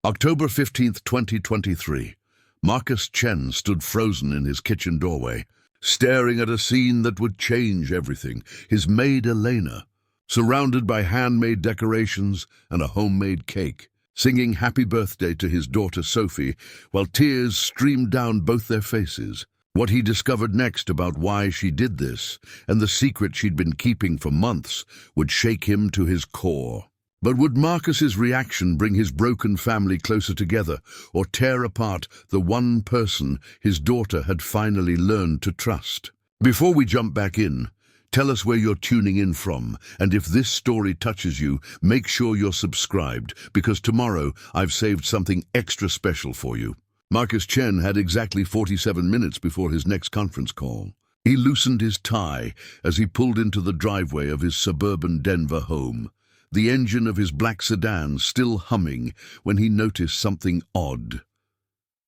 October 15th, 2023. Marcus Chen stood frozen in his kitchen doorway, staring at a scene that would change everything. His maid Elena, surrounded by handmade decorations and a homemade cake, singing happy birthday to his daughter Sophie, while tears streamed down both their faces. What he discovered next about why she did this, and the secret she'd been keeping for months, would shake him to his core. But would Marcus's reaction bring his broken family closer together, or tear apart the one person his daughter had finally learned to trust? Before we jump back in, tell us where you're tuning in from, and if this story touches you, make sure you're subscribed, because tomorrow I've saved something extra special for you. Marcus Chen had exactly 47 minutes before his next conference call. He loosened his tie as he pulled into the driveway of his suburban Denver home, the engine of his black sedan still humming when he noticed something odd.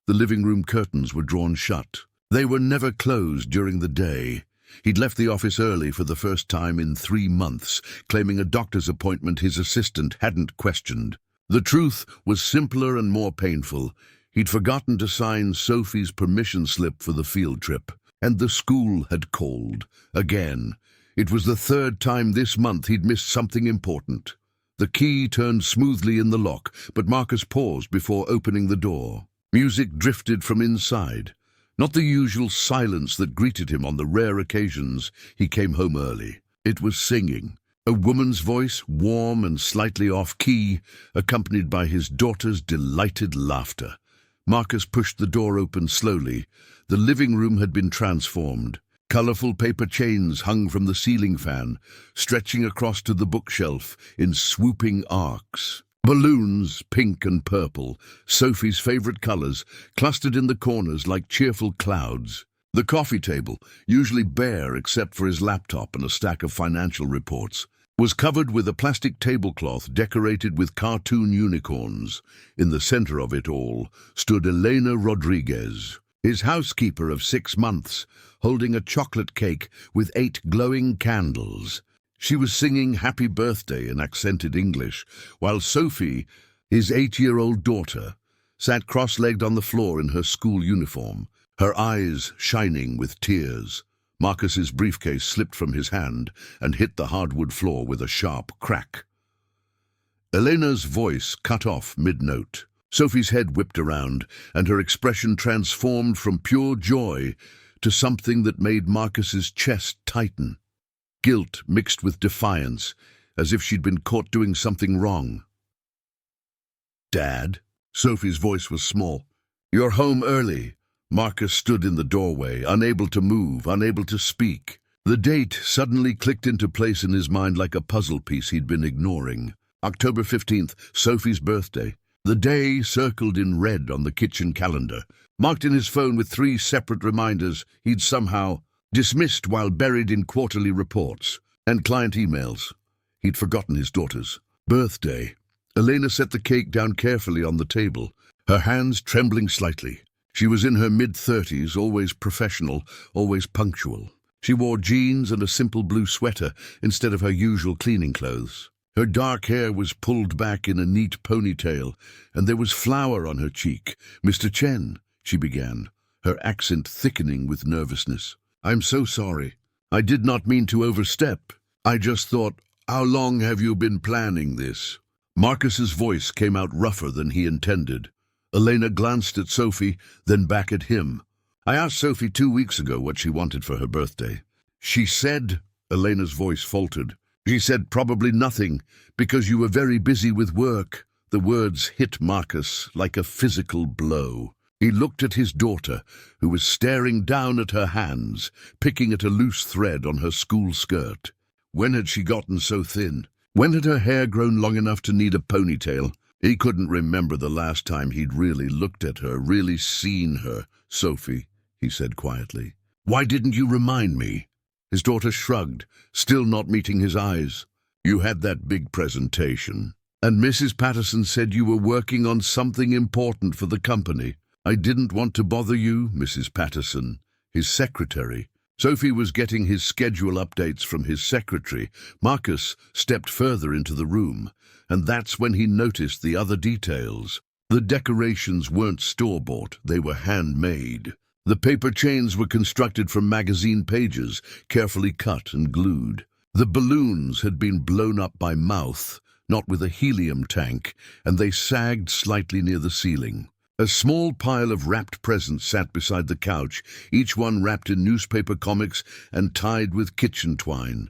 The living room curtains were drawn shut. They were never closed during the day. He'd left the office early for the first time in 3 months, claiming a doctor's appointment his assistant hadn't questioned. The truth was simpler and more painful. He'd forgotten to sign Sophie's permission slip for the field trip, and the school had called again. It was the 3rd time this month he'd missed something important. The key turned smoothly in the lock, but Marcus paused before opening the door. Music drifted from inside, not the usual silence that greeted him on the rare occasions he came home early. It was singing, a woman's voice, warm and slightly off-key, accompanied by his daughter's delighted laughter. Marcus pushed the door open slowly. The living room had been transformed. Colorful paper chains hung from the ceiling fan, stretching across to the bookshelf in swooping arcs. Balloons, pink and purple, Sophie's favorite colors, clustered in the corners like cheerful clouds. The coffee table, usually bare except for his laptop and a stack of financial reports, was covered with a plastic tablecloth decorated with cartoon unicorns. In the center of it all stood Elena Rodriguez, his housekeeper of 6 months, holding a chocolate cake with 8 glowing candles. She was singing happy birthday in accented English, while Sophie, his 8-year-old daughter, sat cross-legged on the floor in her school uniform, her eyes shining with tears. Marcus's briefcase slipped from his hand and hit the hardwood floor with a sharp crack. Elena's voice cut off mid-note. Sophie's head whipped around, and her expression transformed from pure joy to something that made Marcus's chest tighten. Guilt mixed with defiance, as if she'd been caught doing something wrong. "Dad?" Sophie's voice was small. "You're home early." Marcus stood in the doorway, unable to move, unable to speak. The date suddenly clicked into place in his mind like a puzzle piece he'd been ignoring. October 15th, Sophie's birthday. The day circled in red on the kitchen calendar, marked in his phone with 3 separate reminders he'd somehow dismissed while buried in quarterly reports and client emails. He'd forgotten his daughter's birthday. Elena set the cake down carefully on the table, her hands trembling slightly. She was in her mid-30s, always professional, always punctual. She wore jeans and a simple blue sweater instead of her usual cleaning clothes. Her dark hair was pulled back in a neat ponytail, and there was flour on her cheek. "Mr. Chen," she began, her accent thickening with nervousness. "I'm so sorry. I did not mean to overstep. I just thought, how long have you been planning this?" Marcus's voice came out rougher than he intended. Elena glanced at Sophie, then back at him. "I asked Sophie 2 weeks ago what she wanted for her birthday. She said," Elena's voice faltered, "she said probably nothing, because you were very busy with work." The words hit Marcus like a physical blow. He looked at his daughter, who was staring down at her hands, picking at a loose thread on her school skirt. When had she gotten so thin? When had her hair grown long enough to need a ponytail? He couldn't remember the last time he'd really looked at her, really seen her. "Sophie," he said quietly, "why didn't you remind me?" His daughter shrugged, still not meeting his eyes. "You had that big presentation, and Mrs. Patterson said you were working on something important for the company. I didn't want to bother you, Mrs. Patterson," his secretary. Sophie was getting his schedule updates from his secretary. Marcus stepped further into the room, and that's when he noticed the other details. The decorations weren't store-bought, they were handmade. The paper chains were constructed from magazine pages, carefully cut and glued. The balloons had been blown up by mouth, not with a helium tank, and they sagged slightly near the ceiling. A small pile of wrapped presents sat beside the couch, each one wrapped in newspaper comics and tied with kitchen twine.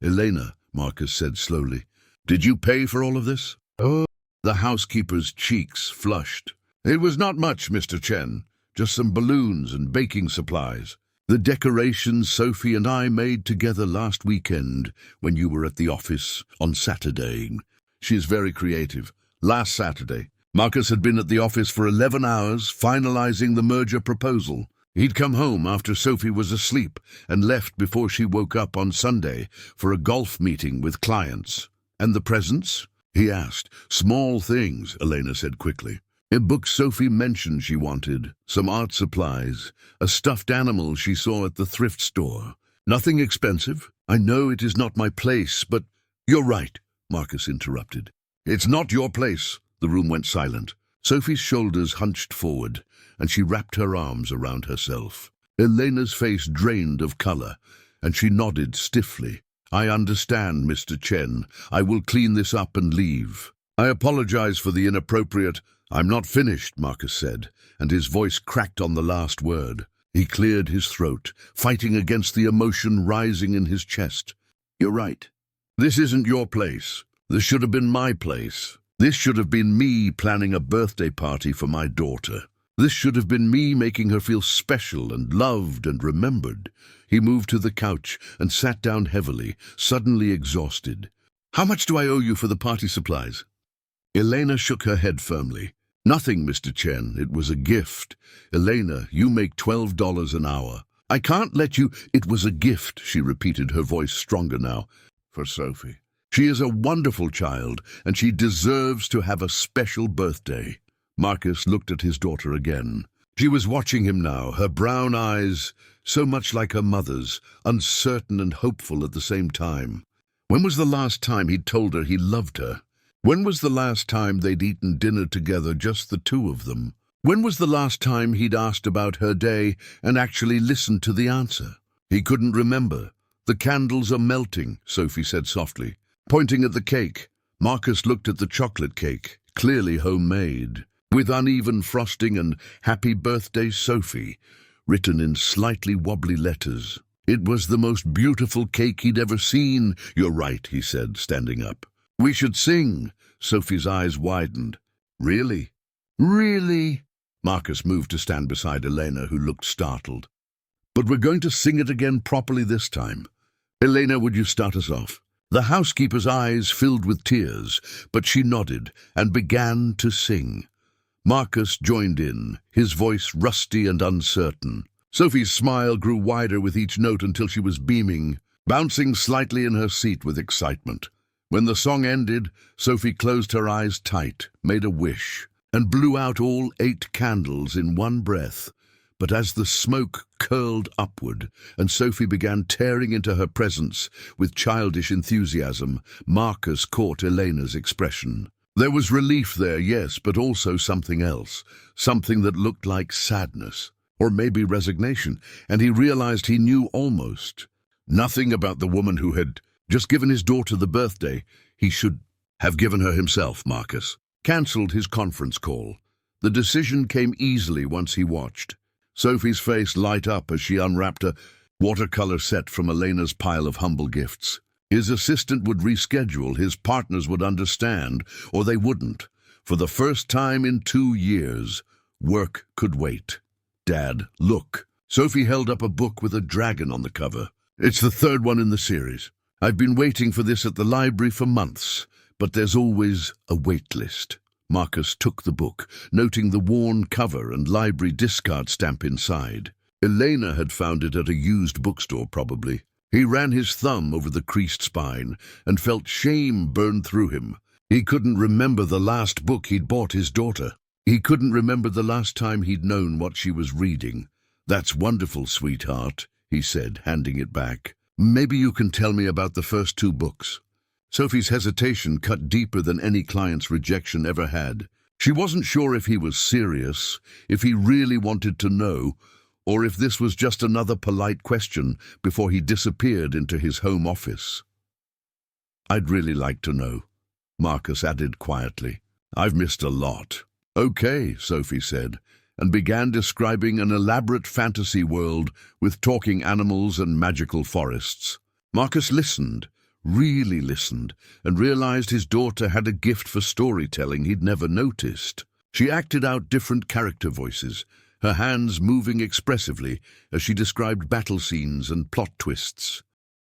"Elena," Marcus said slowly, "did you pay for all of this?" "Oh." The housekeeper's cheeks flushed. "It was not much, Mr. Chen. Just some balloons and baking supplies. The decorations Sophie and I made together last weekend when you were at the office on Saturday." She is very creative. Last Saturday, Marcus had been at the office for 11 hours, finalizing the merger proposal. He'd come home after Sophie was asleep and left before she woke up on Sunday for a golf meeting with clients. "And the presents?" he asked. "Small things," Elena said quickly. "A book Sophie mentioned she wanted, some art supplies, a stuffed animal she saw at the thrift store. Nothing expensive. I know it is not my place, but—" "You're right," Marcus interrupted. "It's not your place." The room went silent. Sophie's shoulders hunched forward, and she wrapped her arms around herself. Elena's face drained of color, and she nodded stiffly. "I understand, Mr. Chen. I will clean this up and leave." "I apologize for the inappropriate—" "I'm not finished," Marcus said, and his voice cracked on the last word. He cleared his throat, fighting against the emotion rising in his chest. "You're right. This isn't your place. This should have been my place. This should have been me planning a birthday party for my daughter. This should have been me making her feel special and loved and remembered." He moved to the couch and sat down heavily, suddenly exhausted. "How much do I owe you for the party supplies?" Elena shook her head firmly. "Nothing, Mr. Chen. It was a gift. Elena, you make $12 an hour. I can't let you—" "It was a gift," she repeated, her voice stronger now. "For Sophie. She is a wonderful child, and she deserves to have a special birthday." Marcus looked at his daughter again. She was watching him now, her brown eyes so much like her mother's, uncertain and hopeful at the same time. When was the last time he'd told her he loved her? When was the last time they'd eaten dinner together, just the two of them? When was the last time he'd asked about her day and actually listened to the answer? He couldn't remember. "The candles are melting," Sophie said softly, pointing at the cake. Marcus looked at the chocolate cake, clearly homemade, with uneven frosting and "Happy Birthday, Sophie," written in slightly wobbly letters. It was the most beautiful cake he'd ever seen. "You're right," he said, standing up. "We should sing." Sophie's eyes widened. "Really?" "Really?" Marcus moved to stand beside Elena, who looked startled. "But we're going to sing it again properly this time. Elena, would you start us off?" The housekeeper's eyes filled with tears, but she nodded and began to sing. Marcus joined in, his voice rusty and uncertain. Sophie's smile grew wider with each note until she was beaming, bouncing slightly in her seat with excitement. When the song ended, Sophie closed her eyes tight, made a wish, and blew out all 8 candles in one breath. But as the smoke curled upward and Sophie began tearing into her presents with childish enthusiasm, Marcus caught Elena's expression. There was relief there, yes, but also something else, something that looked like sadness, or maybe resignation, and he realized he knew almost nothing about the woman who had just given his daughter the birthday. He should have given her himself. Marcus cancelled his conference call. The decision came easily once he watched Sophie's face light up as she unwrapped a watercolor set from Elena's pile of humble gifts. His assistant would reschedule, his partners would understand, or they wouldn't. For the first time in 2 years, work could wait. "Dad, look." Sophie held up a book with a dragon on the cover. "It's the 3rd one in the series. I've been waiting for this at the library for months, but there's always a wait list." Marcus took the book, noting the worn cover and library discard stamp inside. Elena had found it at a used bookstore, probably. He ran his thumb over the creased spine and felt shame burn through him. He couldn't remember the last book he'd bought his daughter. He couldn't remember the last time he'd known what she was reading. "That's wonderful, sweetheart," he said, handing it back. "Maybe you can tell me about the first 2 books. Sophie's hesitation cut deeper than any client's rejection ever had. She wasn't sure if he was serious, if he really wanted to know, or if this was just another polite question before he disappeared into his home office. "I'd really like to know," Marcus added quietly. "I've missed a lot." "Okay," Sophie said, and began describing an elaborate fantasy world with talking animals and magical forests. Marcus listened, really listened, and realized his daughter had a gift for storytelling he'd never noticed. She acted out different character voices, her hands moving expressively as she described battle scenes and plot twists.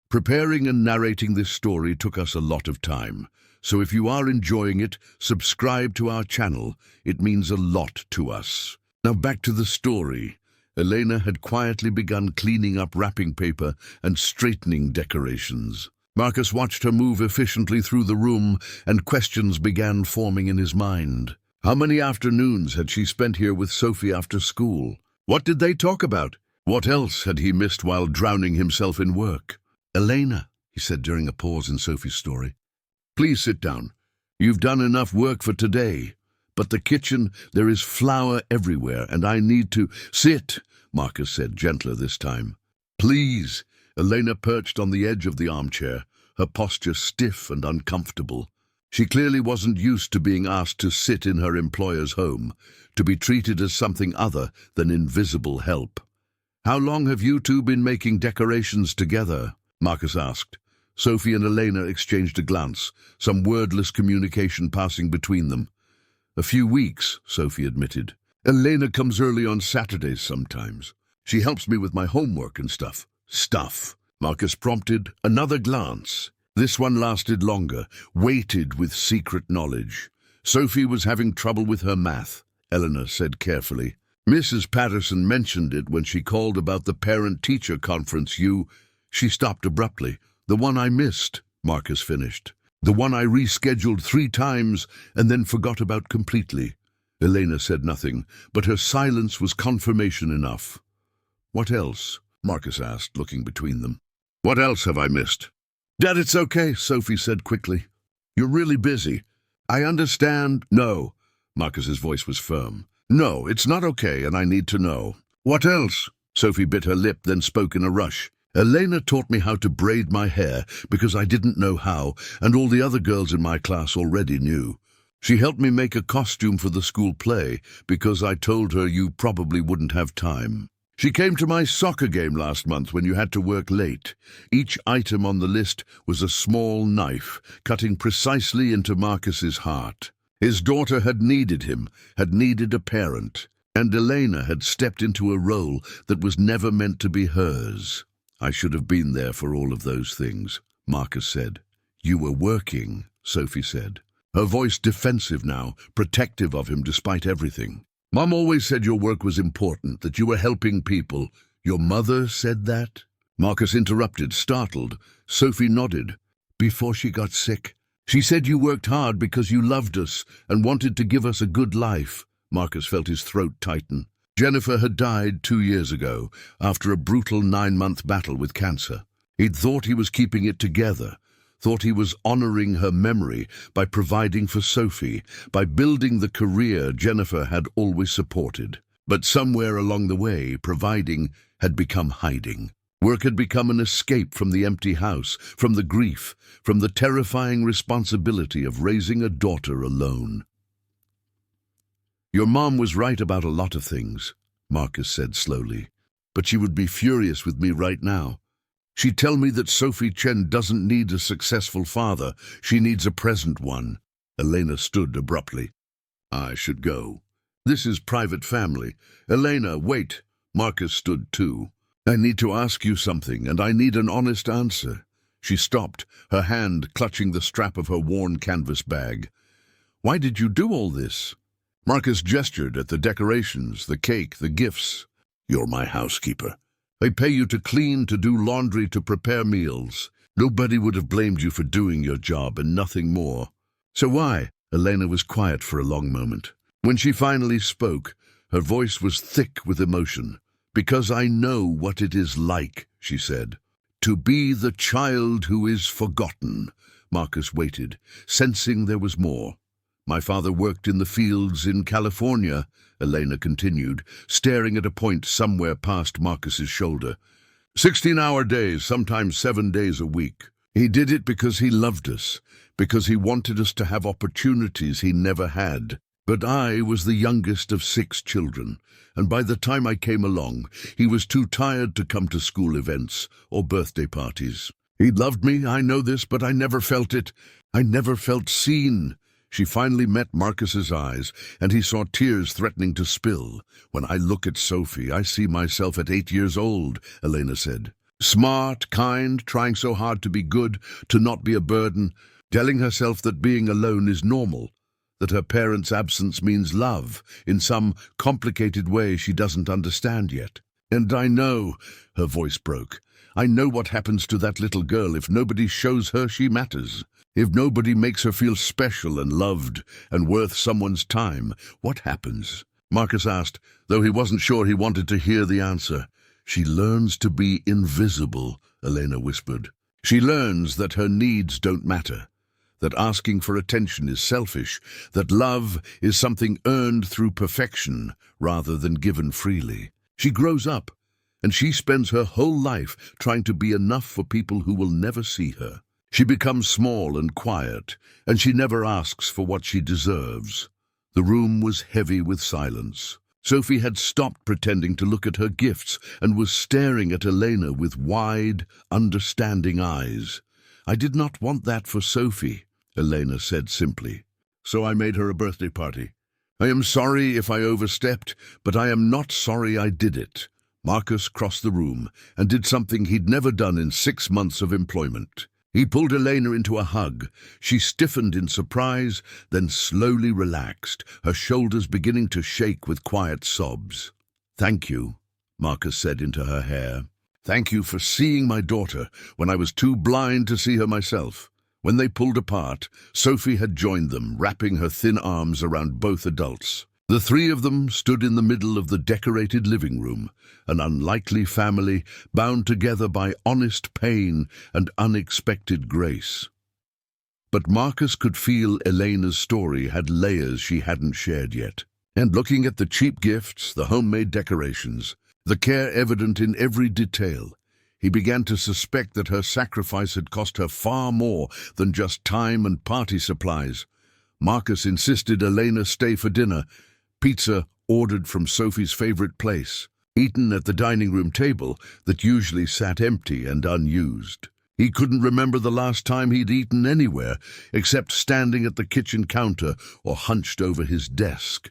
Preparing and narrating this story took us a lot of time, so if you are enjoying it, subscribe to our channel. It means a lot to us. Now back to the story. Elena had quietly begun cleaning up wrapping paper and straightening decorations. Marcus watched her move efficiently through the room, and questions began forming in his mind. How many afternoons had she spent here with Sophie after school? What did they talk about? What else had he missed while drowning himself in work? "Elena," he said during a pause in Sophie's story, "please sit down. You've done enough work for today. But the kitchen, there is flour everywhere, and I need to—" "Sit," Marcus said, gentler this time. "Please." Elena perched on the edge of the armchair, her posture stiff and uncomfortable. She clearly wasn't used to being asked to sit in her employer's home, to be treated as something other than invisible help. "How long have you two been making decorations together?" Marcus asked. Sophie and Elena exchanged a glance, some wordless communication passing between them. "A few weeks," Sophie admitted. "Elena comes early on Saturdays sometimes. She helps me with my homework and stuff." "Stuff," Marcus prompted. Another glance. This one lasted longer, weighted with secret knowledge. "Sophie was having trouble with her math," Eleanor said carefully. "Mrs. Patterson mentioned it when she called about the parent-teacher conference you—" She stopped abruptly. "The one I missed," Marcus finished. "The one I rescheduled 3 times and then forgot about completely." Elena said nothing, but her silence was confirmation enough. "What else?" Marcus asked, looking between them. "What else have I missed?" "Dad, it's okay," Sophie said quickly. "You're really busy. I understand—" "No." Marcus's voice was firm. "No, it's not okay, and I need to know." "What else?" Sophie bit her lip, then spoke in a rush. "Elena taught me how to braid my hair because I didn't know how, and all the other girls in my class already knew. She helped me make a costume for the school play because I told her you probably wouldn't have time. She came to my soccer game last month when you had to work late. Each item on the list was a small knife, cutting precisely into Marcus's heart. His daughter had needed him, had needed a parent, and Elena had stepped into a role that was never meant to be hers. I should have been there for all of those things," Marcus said. "You were working," Sophie said, her voice defensive now, protective of him despite everything. "Mom always said your work was important, that you were helping people." "Your mother said that?" Marcus interrupted, startled. Sophie nodded. "Before she got sick. She said you worked hard because you loved us and wanted to give us a good life." Marcus felt his throat tighten. Jennifer had died 2 years ago, after a brutal 9-month battle with cancer. He'd thought he was keeping it together, thought he was honoring her memory by providing for Sophie, by building the career Jennifer had always supported. But somewhere along the way, providing had become hiding. Work had become an escape from the empty house, from the grief, from the terrifying responsibility of raising a daughter alone. "Your mom was right about a lot of things," Marcus said slowly, "but she would be furious with me right now. She'd tell me that Sophie Chen doesn't need a successful father, she needs a present one." Elena stood abruptly. "I should go. This is private family." "Elena, wait." Marcus stood too. "I need to ask you something, and I need an honest answer." She stopped, her hand clutching the strap of her worn canvas bag. "Why did you do all this?" Marcus gestured at the decorations, the cake, the gifts. "You're my housekeeper. I pay you to clean, to do laundry, to prepare meals. Nobody would have blamed you for doing your job and nothing more." "So why?" Elena was quiet for a long moment. When she finally spoke, her voice was thick with emotion. "Because I know what it is like," she said. "To be the child who is forgotten." Marcus waited, sensing there was more. My father worked in the fields in California, Elena continued, staring at a point somewhere past Marcus's shoulder. 16-hour days, sometimes 7 days a week. He did it because he loved us, because he wanted us to have opportunities he never had. But I was the youngest of 6 children, and by the time I came along, he was too tired to come to school events or birthday parties. He loved me, I know this, but I never felt it. I never felt seen. She finally met Marcus's eyes, and he saw tears threatening to spill. When I look at Sophie, I see myself at 8 years old, Elena said. Smart, kind, trying so hard to be good, to not be a burden, telling herself that being alone is normal, that her parents' absence means love in some complicated way she doesn't understand yet. And I know, her voice broke, I know what happens to that little girl if nobody shows her she matters. If nobody makes her feel special and loved and worth someone's time, what happens? Marcus asked, though he wasn't sure he wanted to hear the answer. She learns to be invisible, Elena whispered. She learns that her needs don't matter, that asking for attention is selfish, that love is something earned through perfection rather than given freely. She grows up, and she spends her whole life trying to be enough for people who will never see her. She becomes small and quiet, and she never asks for what she deserves. The room was heavy with silence. Sophie had stopped pretending to look at her gifts and was staring at Elena with wide, understanding eyes. I did not want that for Sophie, Elena said simply. So I made her a birthday party. I am sorry if I overstepped, but I am not sorry I did it. Marcus crossed the room and did something he'd never done in 6 months of employment. He pulled Elena into a hug. She stiffened in surprise, then slowly relaxed, her shoulders beginning to shake with quiet sobs. Thank you, Marcus said into her hair. Thank you for seeing my daughter when I was too blind to see her myself. When they pulled apart, Sophie had joined them, wrapping her thin arms around both adults. The 3 of them stood in the middle of the decorated living room, an unlikely family bound together by honest pain and unexpected grace. But Marcus could feel Elena's story had layers she hadn't shared yet. And looking at the cheap gifts, the homemade decorations, the care evident in every detail, he began to suspect that her sacrifice had cost her far more than just time and party supplies. Marcus insisted Elena stay for dinner, pizza ordered from Sophie's favorite place, eaten at the dining room table that usually sat empty and unused. He couldn't remember the last time he'd eaten anywhere, except standing at the kitchen counter or hunched over his desk.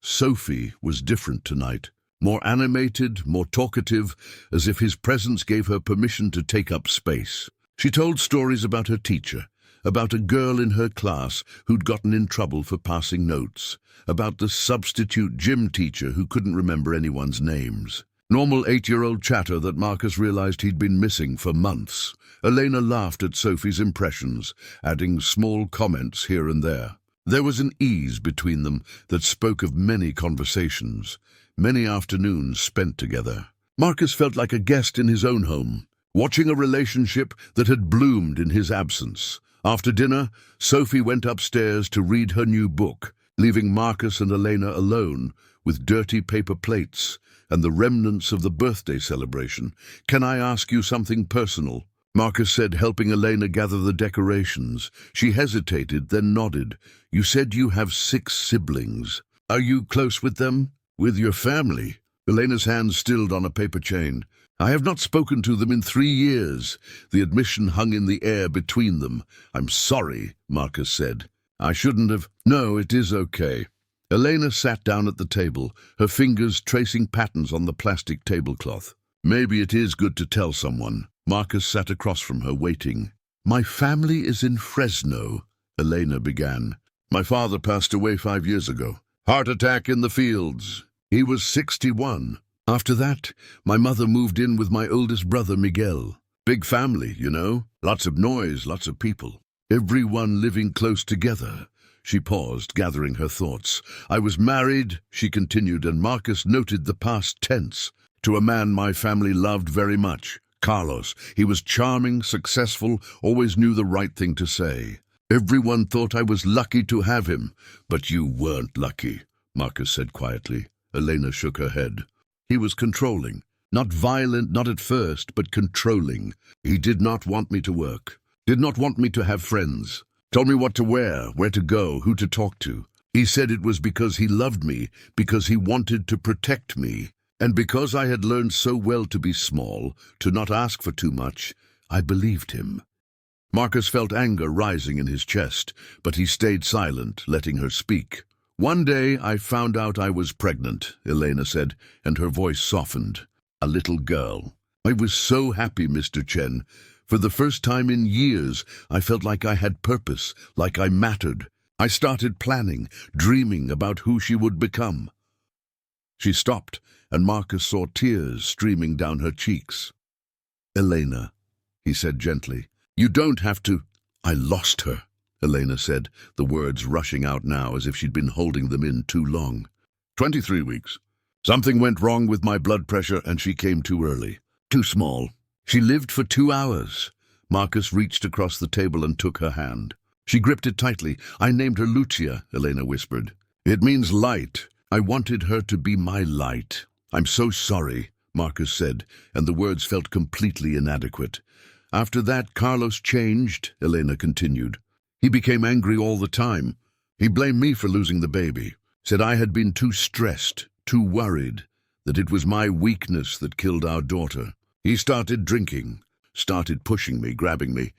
Sophie was different tonight, more animated, more talkative, as if his presence gave her permission to take up space. She told stories about her teacher, about a girl in her class who'd gotten in trouble for passing notes, about the substitute gym teacher who couldn't remember anyone's names. Normal 8-year-old chatter that Marcus realized he'd been missing for months. Elena laughed at Sophie's impressions, adding small comments here and there. There was an ease between them that spoke of many conversations, many afternoons spent together. Marcus felt like a guest in his own home, watching a relationship that had bloomed in his absence. After dinner, Sophie went upstairs to read her new book, leaving Marcus and Elena alone with dirty paper plates and the remnants of the birthday celebration. "Can I ask you something personal?" Marcus said, helping Elena gather the decorations. She hesitated, then nodded. "You said you have 6 siblings. Are you close with them? With your family?" Elena's hand stilled on a paper chain. "I have not spoken to them in 3 years." The admission hung in the air between them. "I'm sorry," Marcus said. "I shouldn't have—" "No, it is okay." Elena sat down at the table, her fingers tracing patterns on the plastic tablecloth. "Maybe it is good to tell someone." Marcus sat across from her, waiting. "My family is in Fresno," Elena began. "My father passed away 5 years ago. Heart attack in the fields. He was 61. After that, my mother moved in with my oldest brother, Miguel. Big family, you know. Lots of noise, lots of people. Everyone living close together." She paused, gathering her thoughts. "I was married," she continued, and Marcus noted the past tense, "to a man my family loved very much. Carlos. He was charming, successful, always knew the right thing to say. Everyone thought I was lucky to have him, but you weren't lucky, Marcus said quietly. Elena shook her head. He was controlling. Not violent, not at first, but controlling. He did not want me to work. Did not want me to have friends. Told me what to wear, where to go, who to talk to. He said it was because he loved me, because he wanted to protect me. And because I had learned so well to be small, to not ask for too much, I believed him. Marcus felt anger rising in his chest, but he stayed silent, letting her speak. One day I found out I was pregnant, Elena said, and her voice softened. A little girl. I was so happy, Mr. Chen. For the first time in years, I felt like I had purpose, like I mattered. I started planning, dreaming about who she would become. She stopped, and Marcus saw tears streaming down her cheeks. Elena, he said gently, you don't have to. I lost her, Elena said, the words rushing out now as if she'd been holding them in too long. 23 weeks. Something went wrong with my blood pressure and she came too early. Too small. She lived for 2 hours. Marcus reached across the table and took her hand. She gripped it tightly. I named her Lucia, Elena whispered. It means light. I wanted her to be my light. I'm so sorry, Marcus said, and the words felt completely inadequate. After that, Carlos changed, Elena continued. He became angry all the time. He blamed me for losing the baby. Said I had been too stressed, too worried, that it was my weakness that killed our daughter. He started drinking, started pushing me, grabbing me.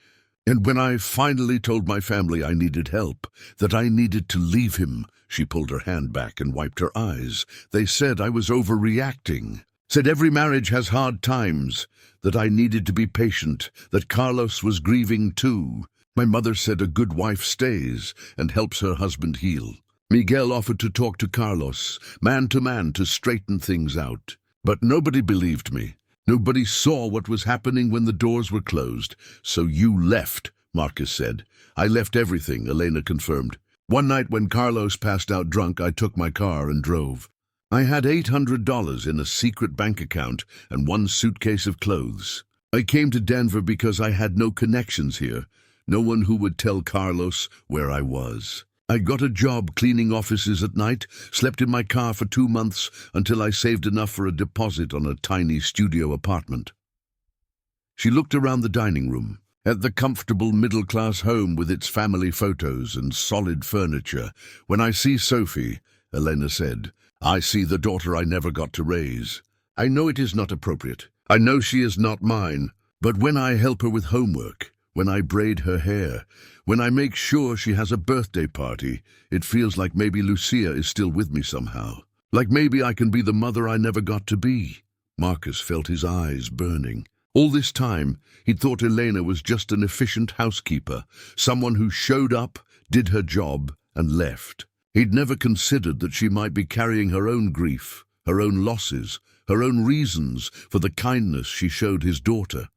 And when I finally told my family I needed help, that I needed to leave him, she pulled her hand back and wiped her eyes. They said I was overreacting. Said every marriage has hard times, that I needed to be patient, that Carlos was grieving too. My mother said a good wife stays and helps her husband heal. Miguel offered to talk to Carlos, man to straighten things out. But nobody believed me. Nobody saw what was happening when the doors were closed. So you left, Marcus said. I left everything, Elena confirmed. One night when Carlos passed out drunk, I took my car and drove. I had $800 in a secret bank account and 1 suitcase of clothes. I came to Denver because I had no connections here, no one who would tell Carlos where I was. I got a job cleaning offices at night, slept in my car for 2 months until I saved enough for a deposit on a tiny studio apartment. She looked around the dining room, at the comfortable middle-class home with its family photos and solid furniture. When I see Sophie, Elena said, I see the daughter I never got to raise. I know it is not appropriate. I know she is not mine. But when I help her with homework, when I braid her hair, when I make sure she has a birthday party, it feels like maybe Lucia is still with me somehow. Like maybe I can be the mother I never got to be. Marcus felt his eyes burning. All this time, he'd thought Elena was just an efficient housekeeper, someone who showed up, did her job, and left. He'd never considered that she might be carrying her own grief, her own losses, her own reasons for the kindness she showed his daughter.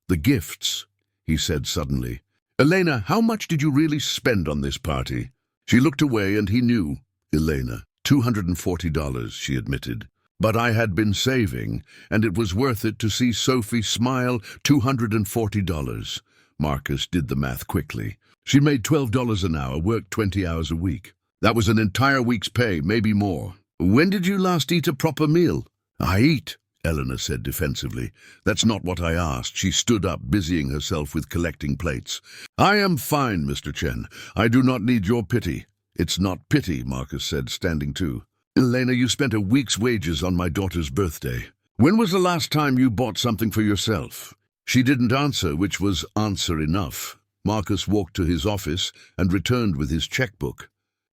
The gifts, he said suddenly. Elena, how much did you really spend on this party? She looked away and he knew. Elena, $240, she admitted. But I had been saving, and it was worth it to see Sophie smile. $240. Marcus did the math quickly. She made $12 an hour, worked 20 hours a week. That was an entire week's pay, maybe more. When did you last eat a proper meal? I eat, Eleanor said defensively. That's not what I asked. She stood up, busying herself with collecting plates. I am fine, Mr. Chen. I do not need your pity. It's not pity, Marcus said, standing too. Elena, you spent a week's wages on my daughter's birthday. When was the last time you bought something for yourself? She didn't answer, which was answer enough. Marcus walked to his office and returned with his checkbook.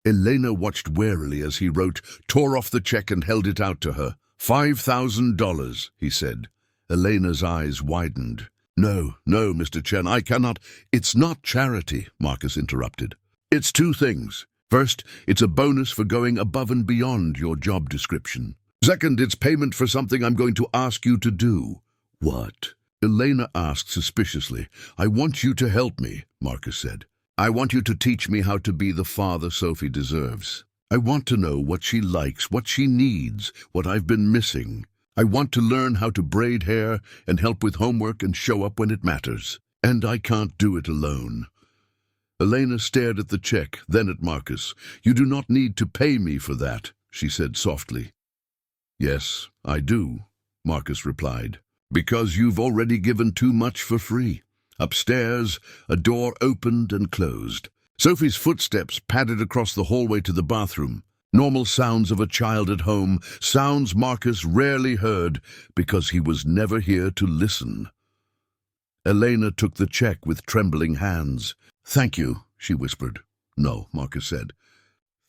Elena watched warily as he wrote, tore off the check and held it out to her. $5,000, he said. Elena's eyes widened. No, Mr. Chen, I cannot. It's not charity, Marcus interrupted. It's 2 things. First, it's a bonus for going above and beyond your job description. Second, it's payment for something I'm going to ask you to do. What? Elena asked suspiciously. I want you to help me, Marcus said. I want you to teach me how to be the father Sophie deserves. I want to know what she likes, what she needs, what I've been missing. I want to learn how to braid hair and help with homework and show up when it matters. And I can't do it alone. Elena stared at the check, then at Marcus. "You do not need to pay me for that," she said softly. "Yes, I do," Marcus replied. "Because you've already given too much for free." Upstairs, a door opened and closed. Sophie's footsteps padded across the hallway to the bathroom. Normal sounds of a child at home, sounds Marcus rarely heard because he was never here to listen. Elena took the check with trembling hands. "Thank you," she whispered. "No," Marcus said.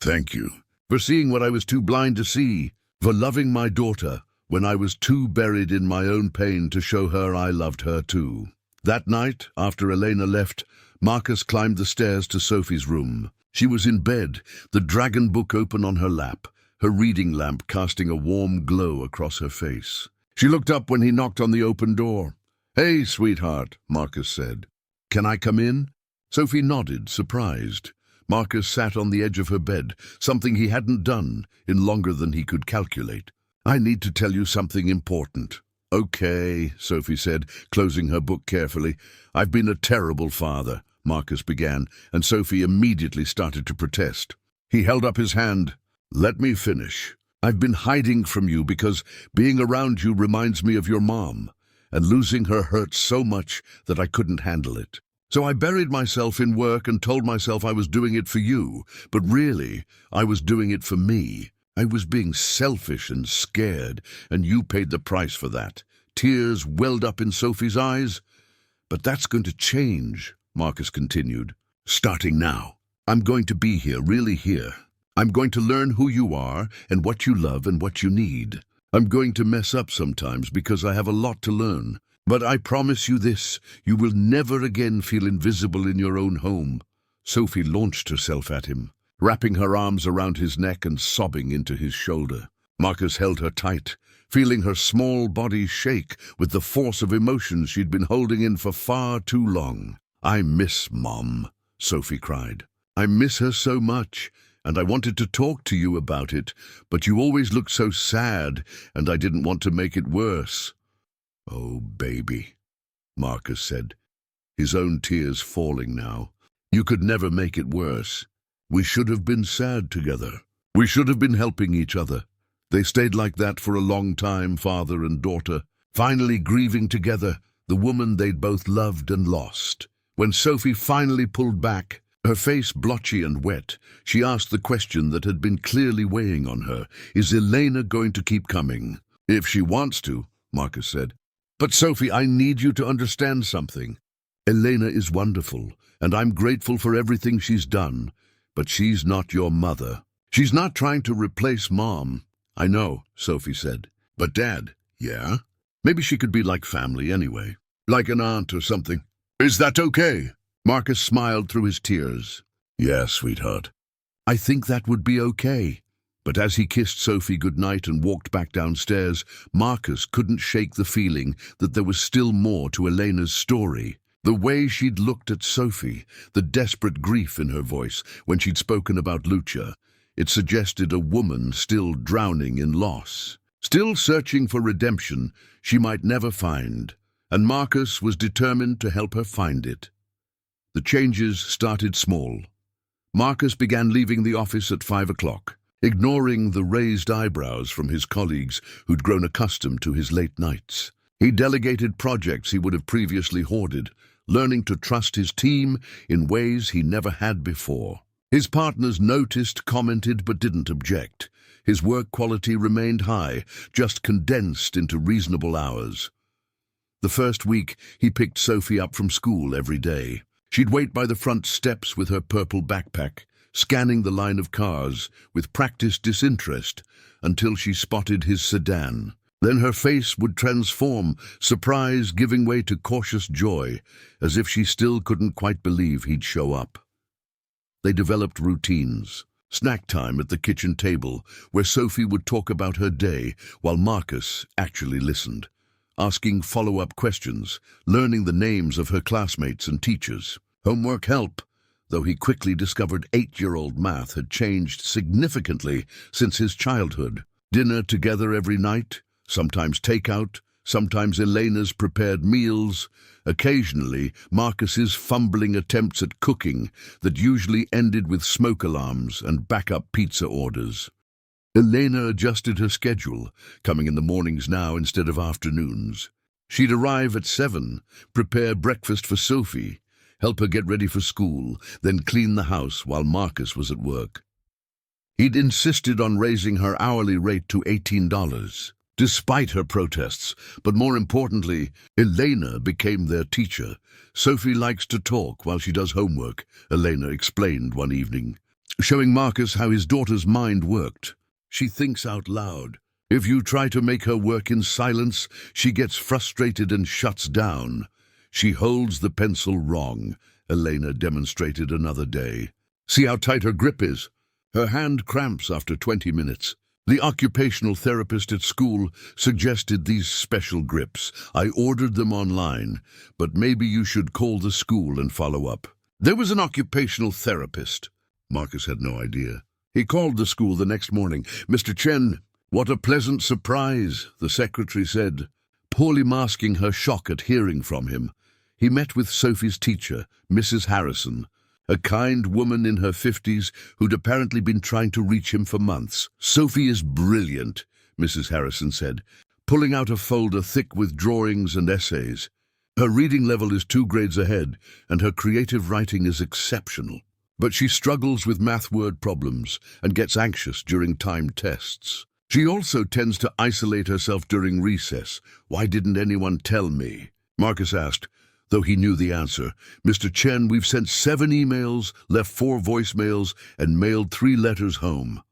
"Thank you for seeing what I was too blind to see, for loving my daughter when I was too buried in my own pain to show her I loved her too." That night, after Elena left, Marcus climbed the stairs to Sophie's room. She was in bed, the dragon book open on her lap, her reading lamp casting a warm glow across her face. She looked up when he knocked on the open door. "Hey, sweetheart," Marcus said. "Can I come in?" Sophie nodded, surprised. Marcus sat on the edge of her bed, something he hadn't done in longer than he could calculate. "I need to tell you something important." "Okay," Sophie said, closing her book carefully. "I've been a terrible father," Marcus began, and Sophie immediately started to protest. He held up his hand. "Let me finish. I've been hiding from you because being around you reminds me of your mom, and losing her hurt so much that I couldn't handle it. So I buried myself in work and told myself I was doing it for you, but really, I was doing it for me. I was being selfish and scared, and you paid the price for that." Tears welled up in Sophie's eyes. "But that's going to change," Marcus continued. "Starting now. I'm going to be here, really here. I'm going to learn who you are and what you love and what you need. I'm going to mess up sometimes because I have a lot to learn. But I promise you this, you will never again feel invisible in your own home." Sophie launched herself at him, wrapping her arms around his neck and sobbing into his shoulder. Marcus held her tight, feeling her small body shake with the force of emotions she'd been holding in for far too long. "I miss Mom," Sophie cried. "I miss her so much, and I wanted to talk to you about it, but you always looked so sad, and I didn't want to make it worse." "Oh, baby," Marcus said, his own tears falling now. "You could never make it worse. We should have been sad together. We should have been helping each other. They stayed like that for a long time, father and daughter, finally grieving together the woman they'd both loved and lost. When Sophie finally pulled back, her face blotchy and wet, she asked the question that had been clearly weighing on her. "Is Elena going to keep coming?" "If she wants to," Marcus said. "But Sophie, I need you to understand something. Elena is wonderful, and I'm grateful for everything she's done, but she's not your mother. She's not trying to replace Mom." "I know," Sophie said. "But Dad, yeah? Maybe she could be like family anyway, like an aunt or something. Is that okay?" Marcus smiled through his tears. "Yeah, sweetheart. I think that would be okay." But as he kissed Sophie goodnight and walked back downstairs, Marcus couldn't shake the feeling that there was still more to Elena's story. The way she'd looked at Sophie, the desperate grief in her voice when she'd spoken about Lucia, it suggested a woman still drowning in loss, still searching for redemption she might never find, and Marcus was determined to help her find it. The changes started small. Marcus began leaving the office at 5 o'clock, ignoring the raised eyebrows from his colleagues who'd grown accustomed to his late nights. He delegated projects he would have previously hoarded, learning to trust his team in ways he never had before. His partners noticed, commented, but didn't object. His work quality remained high, just condensed into reasonable hours. The first week, he picked Sophie up from school every day. She'd wait by the front steps with her purple backpack, scanning the line of cars with practiced disinterest until she spotted his sedan. Then her face would transform, surprise giving way to cautious joy, as if she still couldn't quite believe he'd show up. They developed routines. Snack time at the kitchen table, where Sophie would talk about her day while Marcus actually listened, asking follow-up questions, learning the names of her classmates and teachers. Homework help, though he quickly discovered 8-year-old math had changed significantly since his childhood. Dinner together every night, sometimes takeout, Sometimes Elena's prepared meals, occasionally Marcus's fumbling attempts at cooking that usually ended with smoke alarms and backup pizza orders. Elena adjusted her schedule, coming in the mornings now instead of afternoons. She'd arrive at 7, prepare breakfast for Sophie, help her get ready for school, then clean the house while Marcus was at work. He'd insisted on raising her hourly rate to $18, despite her protests, but more importantly, Elena became their teacher. Sophie likes to talk while she does homework, Elena explained one evening, showing Marcus how his daughter's mind worked. She thinks out loud. If you try to make her work in silence, she gets frustrated and shuts down. She holds the pencil wrong, Elena demonstrated another day. See how tight her grip is? Her hand cramps after 20 minutes. The occupational therapist at school suggested these special grips. I ordered them online, but maybe you should call the school and follow up. There was an occupational therapist. Marcus had no idea. He called the school the next morning. Mr. Chen, what a pleasant surprise, the secretary said, poorly masking her shock at hearing from him. He met with Sophie's teacher, Mrs. Harrison, a kind woman in her 50s who'd apparently been trying to reach him for months. Sophie is brilliant, Mrs. Harrison said, pulling out a folder thick with drawings and essays. Her reading level is 2 grades ahead, and her creative writing is exceptional. But she struggles with math word problems and gets anxious during timed tests. She also tends to isolate herself during recess. Why didn't anyone tell me? Marcus asked, though he knew the answer. Mr. Chen, we've sent 7 emails, left 4 voicemails, and mailed 3 letters home.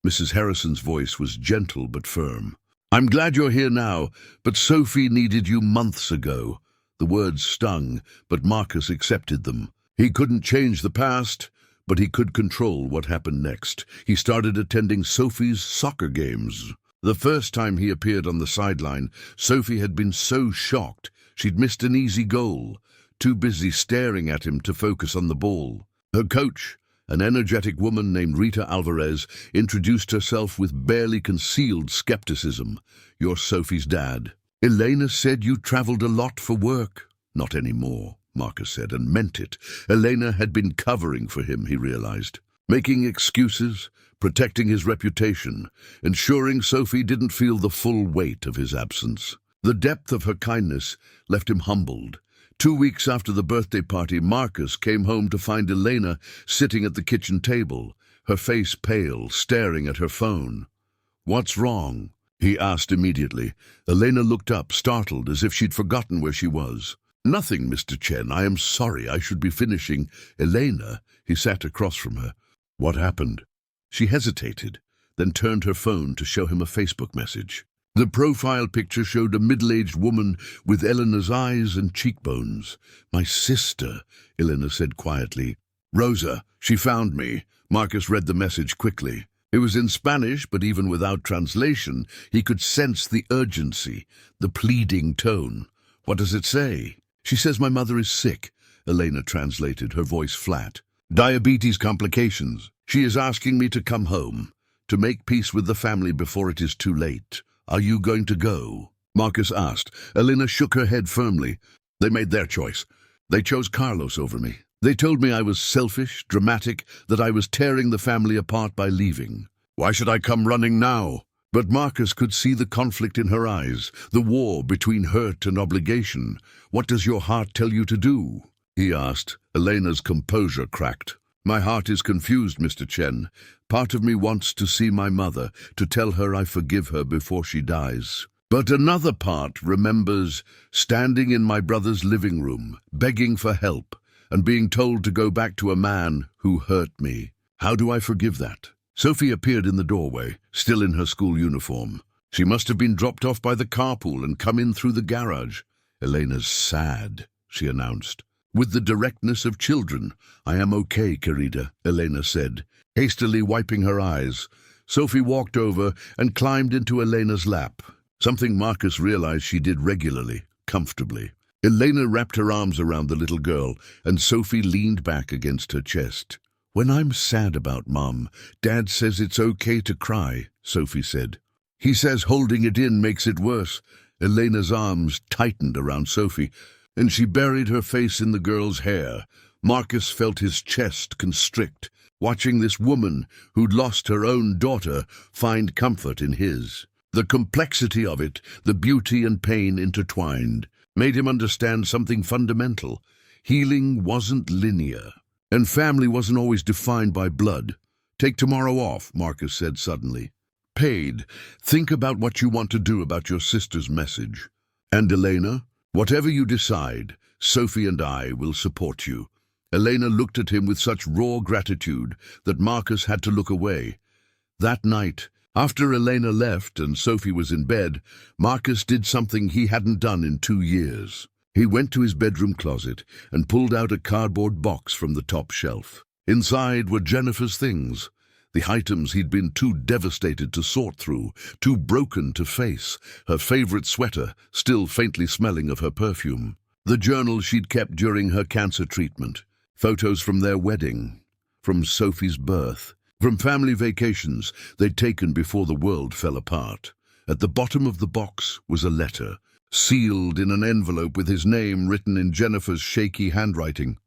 Mrs. Harrison's voice was gentle but firm. I'm glad you're here now, but Sophie needed you months ago. The words stung, but Marcus accepted them. He couldn't change the past, but he could control what happened next. He started attending Sophie's soccer games. The first time he appeared on the sideline, Sophie had been so shocked she'd missed an easy goal, too busy staring at him to focus on the ball. Her coach, an energetic woman named Rita Alvarez, introduced herself with barely concealed skepticism. You're Sophie's dad. Elena said you traveled a lot for work. Not anymore, Marcus said, and meant it. Elena had been covering for him, he realized. Making excuses, protecting his reputation, ensuring Sophie didn't feel the full weight of his absence. The depth of her kindness left him humbled. 2 weeks after the birthday party, Marcus came home to find Elena sitting at the kitchen table, her face pale, staring at her phone. What's wrong? He asked immediately. Elena looked up, startled, as if she'd forgotten where she was. Nothing, Mr. Chen. I am sorry. I should be finishing. Elena, he sat across from her. What happened? She hesitated, then turned her phone to show him a Facebook message. The profile picture showed a middle-aged woman with Elena's eyes and cheekbones. My sister, Elena said quietly. Rosa, she found me. Marcus read the message quickly. It was in Spanish, but even without translation, he could sense the urgency, the pleading tone. What does it say? She says my mother is sick, Elena translated, her voice flat. Diabetes complications. She is asking me to come home, to make peace with the family before it is too late. Are you going to go? Marcus asked. Elena shook her head firmly. They made their choice. They chose Carlos over me. They told me I was selfish, dramatic, that I was tearing the family apart by leaving. Why should I come running now? But Marcus could see the conflict in her eyes, the war between hurt and obligation. What does your heart tell you to do? He asked. Elena's composure cracked. My heart is confused, Mr. Chen. Part of me wants to see my mother, to tell her I forgive her before she dies. But another part remembers standing in my brother's living room, begging for help, and being told to go back to a man who hurt me. How do I forgive that? Sophie appeared in the doorway, still in her school uniform. She must have been dropped off by the carpool and come in through the garage. Elena's sad, she announced. With the directness of children. I am okay, querida, Elena said, hastily wiping her eyes. Sophie walked over and climbed into Elena's lap, something Marcus realized she did regularly, comfortably. Elena wrapped her arms around the little girl, and Sophie leaned back against her chest. When I'm sad about Mom, Dad says it's okay to cry, Sophie said. He says holding it in makes it worse. Elena's arms tightened around Sophie, and she buried her face in the girl's hair. Marcus felt his chest constrict, watching this woman who'd lost her own daughter find comfort in his. The complexity of it, the beauty and pain intertwined, made him understand something fundamental. Healing wasn't linear, and family wasn't always defined by blood. "Take tomorrow off," Marcus said suddenly. "Maid, think about what you want to do about your sister's message. And Elena, whatever you decide, Sophie and I will support you." Elena looked at him with such raw gratitude that Marcus had to look away. That night, after Elena left and Sophie was in bed, Marcus did something he hadn't done in 2 years. He went to his bedroom closet and pulled out a cardboard box from the top shelf. Inside were Jennifer's things, the items he'd been too devastated to sort through, too broken to face, her favorite sweater still faintly smelling of her perfume, the journal she'd kept during her cancer treatment, photos from their wedding, from Sophie's birth, from family vacations they'd taken before the world fell apart. At the bottom of the box was a letter, sealed in an envelope with his name written in Jennifer's shaky handwriting.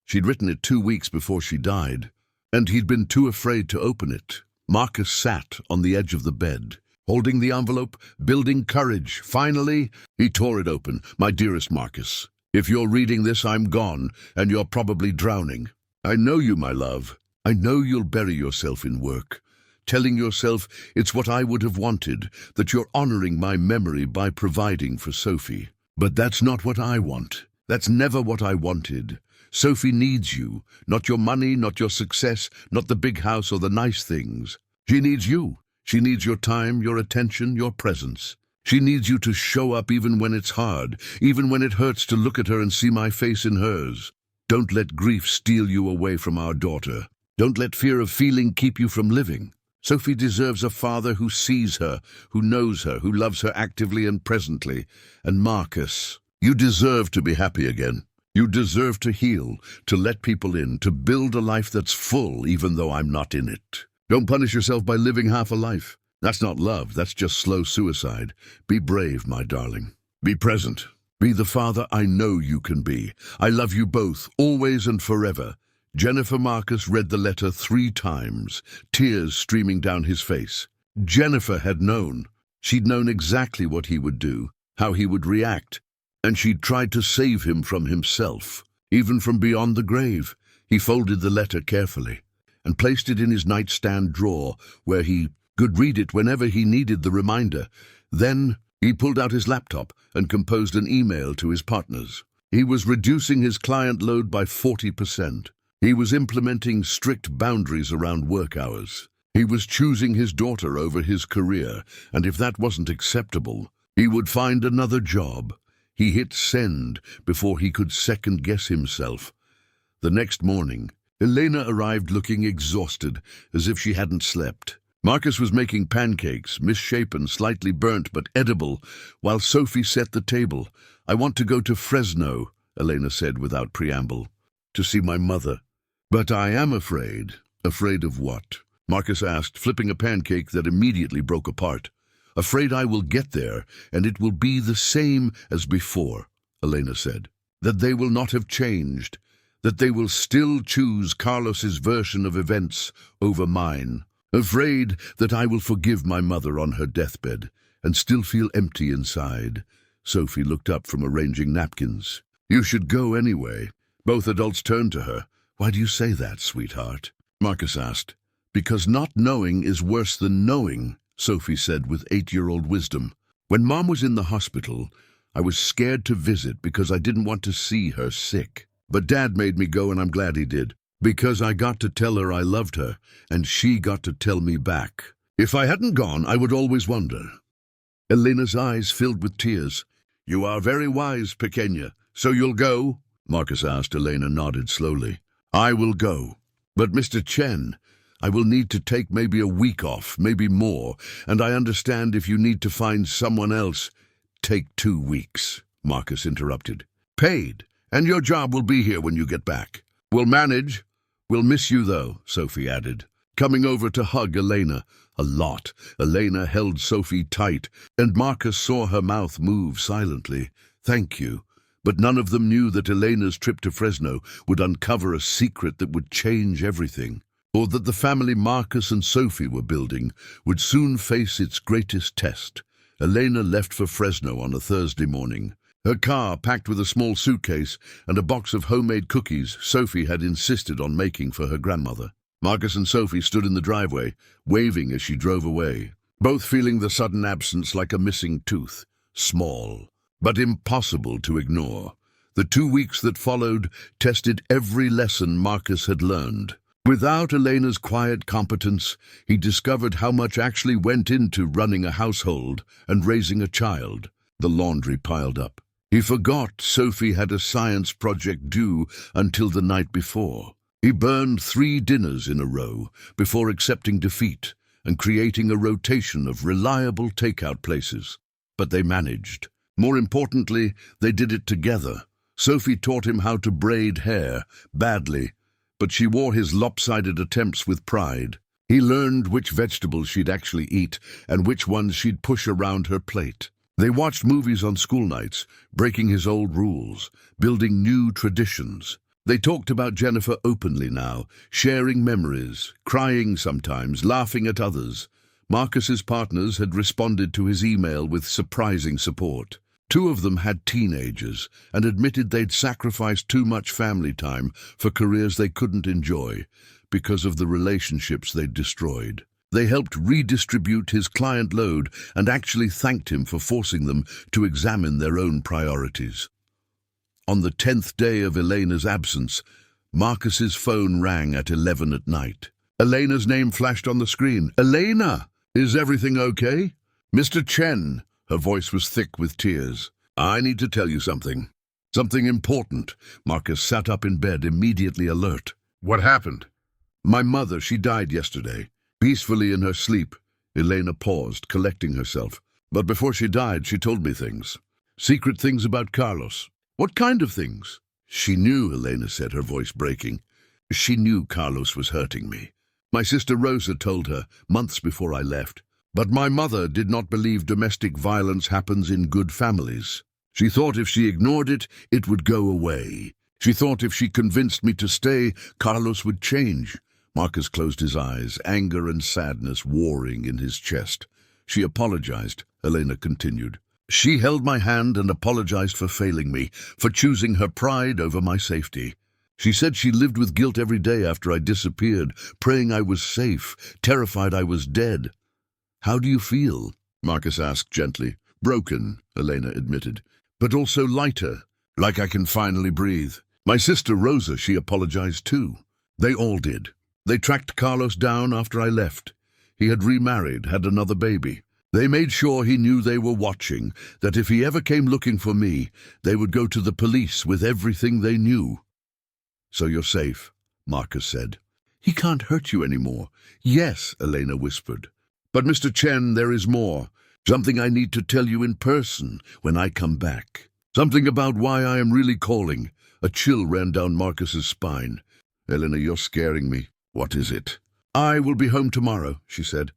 She'd written it 2 weeks before she died, and he'd been too afraid to open it. Marcus sat on the edge of the bed, holding the envelope, building courage. Finally, he tore it open. "My dearest Marcus, if you're reading this, I'm gone, and you're probably drowning. I know you, my love. I know you'll bury yourself in work, telling yourself it's what I would have wanted, that you're honoring my memory by providing for Sophie. But that's not what I want. That's never what I wanted. Sophie needs you, not your money, not your success, not the big house or the nice things. She needs you. She needs your time, your attention, your presence. She needs you to show up even when it's hard, even when it hurts to look at her and see my face in hers. Don't let grief steal you away from our daughter. Don't let fear of feeling keep you from living. Sophie deserves a father who sees her, who knows her, who loves her actively and presently. And Marcus, you deserve to be happy again. You deserve to heal, to let people in, to build a life that's full even though I'm not in it. Don't punish yourself by living half a life. That's not love, that's just slow suicide. Be brave, my darling. Be present. Be the father I know you can be. I love you both, always and forever." Jennifer. Marcus read the letter 3 times, tears streaming down his face. Jennifer had known. She'd known exactly what he would do, how he would react, and she'd tried to save him from himself, even from beyond the grave. He folded the letter carefully and placed it in his nightstand drawer, where he could read it whenever he needed the reminder. Then he pulled out his laptop and composed an email to his partners. He was reducing his client load by 40%. He was implementing strict boundaries around work hours. He was choosing his daughter over his career, and if that wasn't acceptable, he would find another job. He hit send before he could second-guess himself. The next morning, Elena arrived looking exhausted, as if she hadn't slept. Marcus was making pancakes, misshapen, slightly burnt, but edible, while Sophie set the table. "I want to go to Fresno," Elena said without preamble, "to see my mother." "But I am afraid." "Afraid of what?" Marcus asked, flipping a pancake that immediately broke apart. "Afraid I will get there, and it will be the same as before," Elena said. "That they will not have changed, that they will still choose Carlos's version of events over mine. Afraid that I will forgive my mother on her deathbed and still feel empty inside." Sophie looked up from arranging napkins. "You should go anyway." Both adults turned to her. "Why do you say that, sweetheart?" Marcus asked. "Because not knowing is worse than knowing," Sophie said with 8-year-old wisdom. "When Mom was in the hospital, I was scared to visit because I didn't want to see her sick. But Dad made me go, and I'm glad he did, because I got to tell her I loved her, and she got to tell me back. If I hadn't gone, I would always wonder." Elena's eyes filled with tears. "You are very wise, Pequeña. So you'll go?" Marcus asked. Elena nodded slowly. "I will go. But Mr. Chen, I will need to take maybe a week off, maybe more, and I understand if you need to find someone else." "Take 2 weeks," Marcus interrupted. "Paid, and your job will be here when you get back. We'll manage. We'll miss you, though," Sophie added, coming over to hug Elena. A lot. Elena held Sophie tight, and Marcus saw her mouth move silently. Thank you. But none of them knew that Elena's trip to Fresno would uncover a secret that would change everything, or that the family Marcus and Sophie were building would soon face its greatest test. Elena left for Fresno on a Thursday morning. Her car packed with a small suitcase and a box of homemade cookies Sophie had insisted on making for her grandmother. Marcus and Sophie stood in the driveway, waving as she drove away, both feeling the sudden absence like a missing tooth. Small, but impossible to ignore. The 2 weeks that followed tested every lesson Marcus had learned. Without Elena's quiet competence, he discovered how much actually went into running a household and raising a child. The laundry piled up. He forgot Sophie had a science project due until the night before. He burned 3 dinners in a row before accepting defeat and creating a rotation of reliable takeout places. But they managed. More importantly, they did it together. Sophie taught him how to braid hair, badly, but she wore his lopsided attempts with pride. He learned which vegetables she'd actually eat and which ones she'd push around her plate. They watched movies on school nights, breaking his old rules, building new traditions. They talked about Jennifer openly now, sharing memories, crying sometimes, laughing at others. Marcus's partners had responded to his email with surprising support. 2 of them had teenagers and admitted they'd sacrificed too much family time for careers they couldn't enjoy because of the relationships they'd destroyed. They helped redistribute his client load and actually thanked him for forcing them to examine their own priorities. On the 10th day of Elena's absence, Marcus's phone rang at 11 at night. Elena's name flashed on the screen. "Elena! Is everything okay?" "Mr. Chen." Her voice was thick with tears. "I need to tell you something. Something important." Marcus sat up in bed, immediately alert. "What happened?" "My mother, she died yesterday. Peacefully in her sleep." Elena paused, collecting herself. "But before she died, she told me things. Secret things about Carlos." "What kind of things?" "She knew," Elena said, her voice breaking. "She knew Carlos was hurting me. My sister Rosa told her, months before I left. But my mother did not believe domestic violence happens in good families. She thought if she ignored it, it would go away. She thought if she convinced me to stay, Carlos would change." Marcus closed his eyes, anger and sadness warring in his chest. "She apologized," Elena continued. "She held my hand and apologized for failing me, for choosing her pride over my safety. She said she lived with guilt every day after I disappeared, praying I was safe, terrified I was dead." "How do you feel?" Marcus asked gently. "Broken," Elena admitted, "but also lighter, like I can finally breathe. My sister Rosa, she apologized too. They all did. They tracked Carlos down after I left. He had remarried, had another baby. They made sure he knew they were watching, that if he ever came looking for me, they would go to the police with everything they knew." "So you're safe," Marcus said. "He can't hurt you anymore." "Yes," Elena whispered. "But Mr. Chen, there is more. Something I need to tell you in person when I come back. Something about why I am really calling." A chill ran down Marcus's spine. "Elena, you're scaring me." "What is it?" "I will be home tomorrow," she said.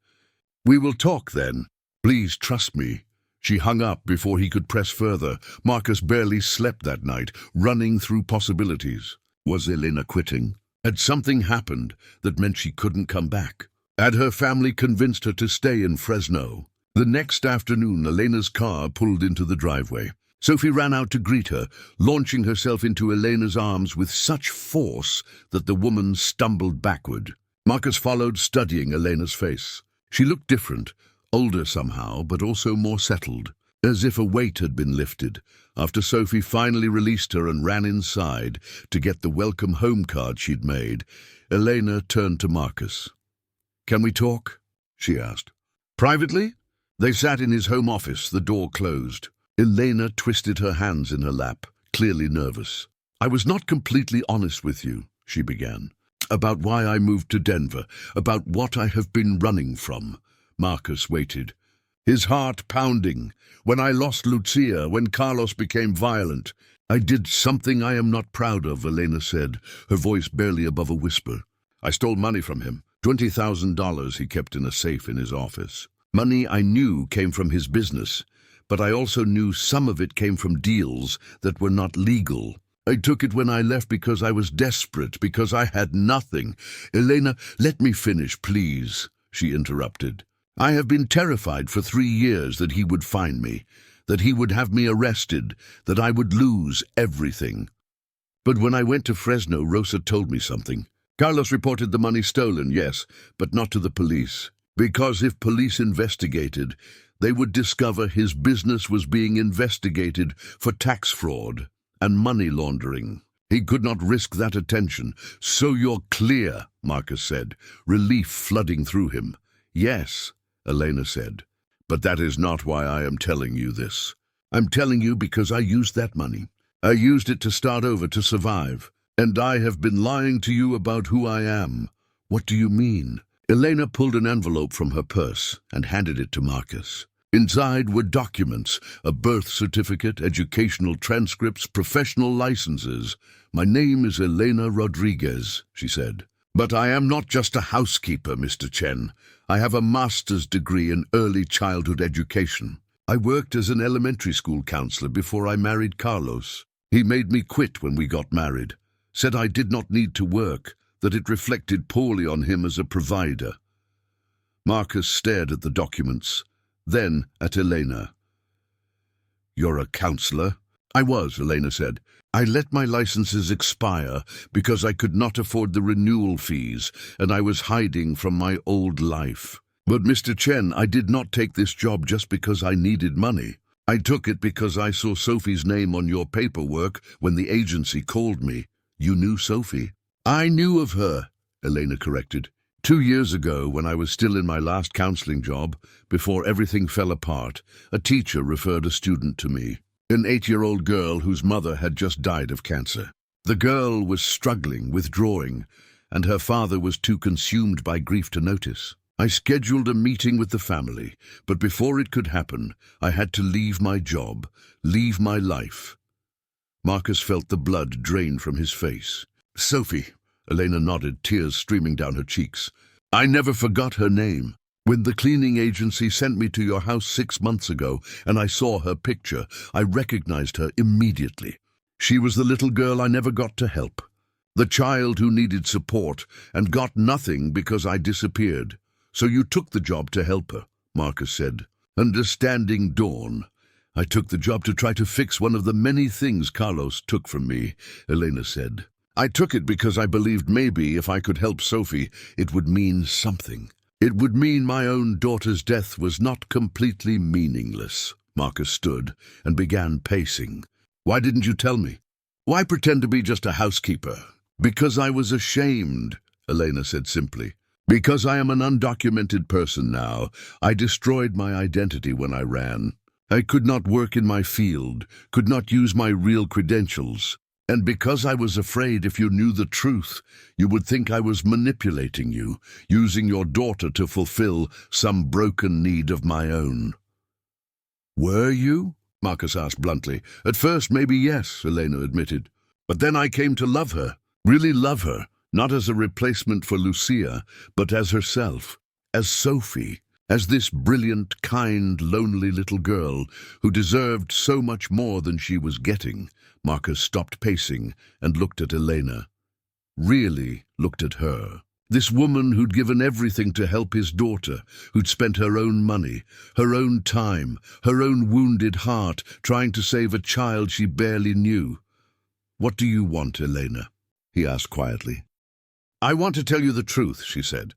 "We will talk then. Please trust me." She hung up before he could press further. Marcus barely slept that night, running through possibilities. Was Elena quitting? Had something happened that meant she couldn't come back? Had her family convinced her to stay in Fresno? The next afternoon, Elena's car pulled into the driveway. Sophie ran out to greet her, launching herself into Elena's arms with such force that the woman stumbled backward. Marcus followed, studying Elena's face. She looked different, older somehow, but also more settled, as if a weight had been lifted, after Sophie finally released her and ran inside to get the welcome home card she'd made. Elena turned to Marcus. "Can we talk?" she asked. "Privately?" They sat in his home office, the door closed. Elena twisted her hands in her lap, clearly nervous. "I was not completely honest with you," she began, "about why I moved to Denver, about what I have been running from." Marcus waited, his heart pounding. "When I lost Lucia, when Carlos became violent, I did something I am not proud of," Elena said, her voice barely above a whisper. "I stole money from him, $20,000 he kept in a safe in his office. Money I knew came from his business, but I also knew some of it came from deals that were not legal. I took it when I left because I was desperate, because I had nothing. Elena, let me finish, please, she interrupted. I have been terrified for 3 years that he would find me, that he would have me arrested, that I would lose everything. But when I went to Fresno, Rosa told me something. Carlos reported the money stolen, yes, but not to the police. Because if police investigated, they would discover his business was being investigated for tax fraud and money laundering. He could not risk that attention. So you're clear, Marcus said, relief flooding through him. Yes, Elena said, but that is not why I am telling you this. I'm telling you because I used that money. I used it to start over, to survive. And I have been lying to you about who I am. What do you mean? Elena pulled an envelope from her purse and handed it to Marcus. Inside were documents, a birth certificate, educational transcripts, professional licenses. My name is Elena Rodriguez, she said. But I am not just a housekeeper, Mr. Chen. I have a master's degree in early childhood education. I worked as an elementary school counselor before I married Carlos. He made me quit when we got married, said I did not need to work, that it reflected poorly on him as a provider. Marcus stared at the documents, then at Elena. You're a counselor? I was, Elena said. I let my licenses expire because I could not afford the renewal fees, and I was hiding from my old life. But Mr. Chen, I did not take this job just because I needed money. I took it because I saw Sophie's name on your paperwork when the agency called me. You knew Sophie? I knew of her, Elena corrected. 2 years ago, when I was still in my last counseling job, before everything fell apart, a teacher referred a student to me, an 8-year-old girl whose mother had just died of cancer. The girl was struggling, withdrawing, and her father was too consumed by grief to notice. I scheduled a meeting with the family, but before it could happen, I had to leave my job, leave my life. Marcus felt the blood drain from his face. Sophie, Elena nodded, tears streaming down her cheeks. I never forgot her name. When the cleaning agency sent me to your house 6 months ago and I saw her picture, I recognized her immediately. She was the little girl I never got to help, the child who needed support and got nothing because I disappeared. So you took the job to help her, Marcus said. Understanding dawn. I took the job to try to fix one of the many things Carlos took from me, Elena said. I took it because I believed maybe if I could help Sophie, it would mean something. It would mean my own daughter's death was not completely meaningless. Marcus stood and began pacing. Why didn't you tell me? Why pretend to be just a housekeeper? Because I was ashamed, Elena said simply. Because I am an undocumented person now. I destroyed my identity when I ran. I could not work in my field, could not use my real credentials. And because I was afraid if you knew the truth, you would think I was manipulating you, using your daughter to fulfill some broken need of my own. Were you? Marcus asked bluntly. At first, maybe yes, Elena admitted. But then I came to love her, really love her, not as a replacement for Lucia, but as herself, as Sophie, as this brilliant, kind, lonely little girl who deserved so much more than she was getting. Marcus stopped pacing and looked at Elena. Really looked at her. This woman who'd given everything to help his daughter, who'd spent her own money, her own time, her own wounded heart, trying to save a child she barely knew. What do you want, Elena? He asked quietly. I want to tell you the truth, she said.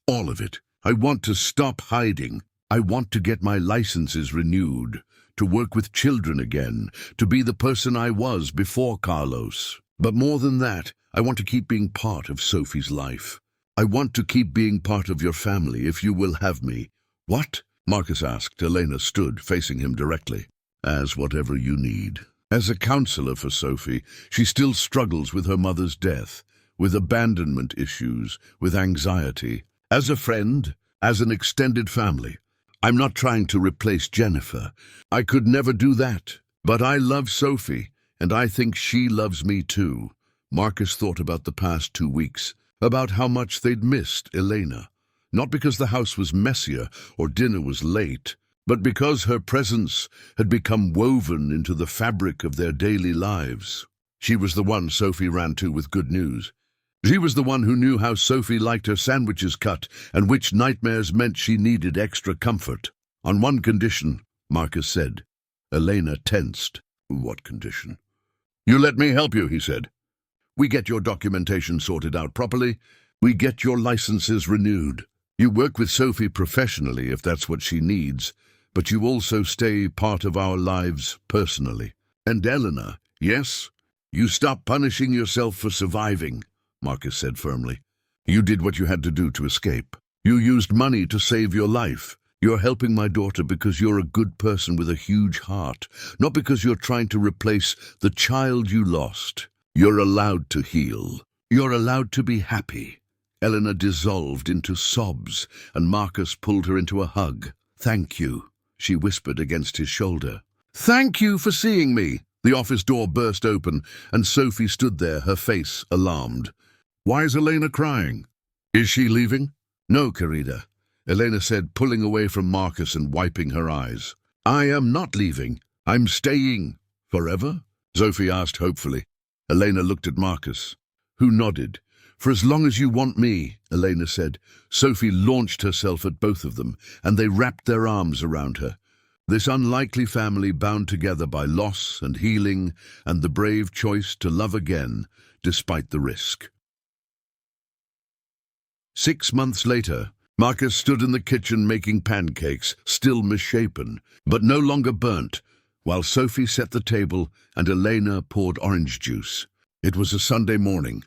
All of it. I want to stop hiding. I want to get my licenses renewed, to work with children again, to be the person I was before Carlos. But more than that, I want to keep being part of Sophie's life. I want to keep being part of your family if you will have me. What? Marcus asked. Elena stood, facing him directly. As whatever you need. As a counselor for Sophie, she still struggles with her mother's death, with abandonment issues, with anxiety. As a friend, as an extended family. I'm not trying to replace Jennifer. I could never do that. But I love Sophie, and I think she loves me too. Marcus thought about the past 2 weeks. about how much they'd missed Elena, not because the house was messier or dinner was late, but because her presence had become woven into the fabric of their daily lives. She was the one Sophie ran to with good news. She was the one who knew how Sophie liked her sandwiches cut and which nightmares meant she needed extra comfort. On one condition, Marcus said. Elena tensed. What condition? You let me help you, he said. We get your documentation sorted out properly. We get your licenses renewed. You work with Sophie professionally if that's what she needs, but you also stay part of our lives personally. And Elena, yes, you stop punishing yourself for surviving, Marcus said firmly. You did what you had to do to escape. You used money to save your life. You're helping my daughter because you're a good person with a huge heart, not because you're trying to replace the child you lost. You're allowed to heal. You're allowed to be happy. Elena dissolved into sobs, and Marcus pulled her into a hug. Thank you, she whispered against his shoulder. Thank you for seeing me. The office door burst open, and Sophie stood there, her face alarmed. Why is Elena crying? Is she leaving? No, querida, Elena said, pulling away from Marcus and wiping her eyes. I am not leaving. I'm staying. Forever? Sophie asked hopefully. Elena looked at Marcus, who nodded. For as long as you want me, Elena said. Sophie launched herself at both of them, and they wrapped their arms around her. This unlikely family bound together by loss and healing and the brave choice to love again, despite the risk. 6 months later, Marcus stood in the kitchen making pancakes, still misshapen, but no longer burnt, while Sophie set the table and Elena poured orange juice. It was a Sunday morning,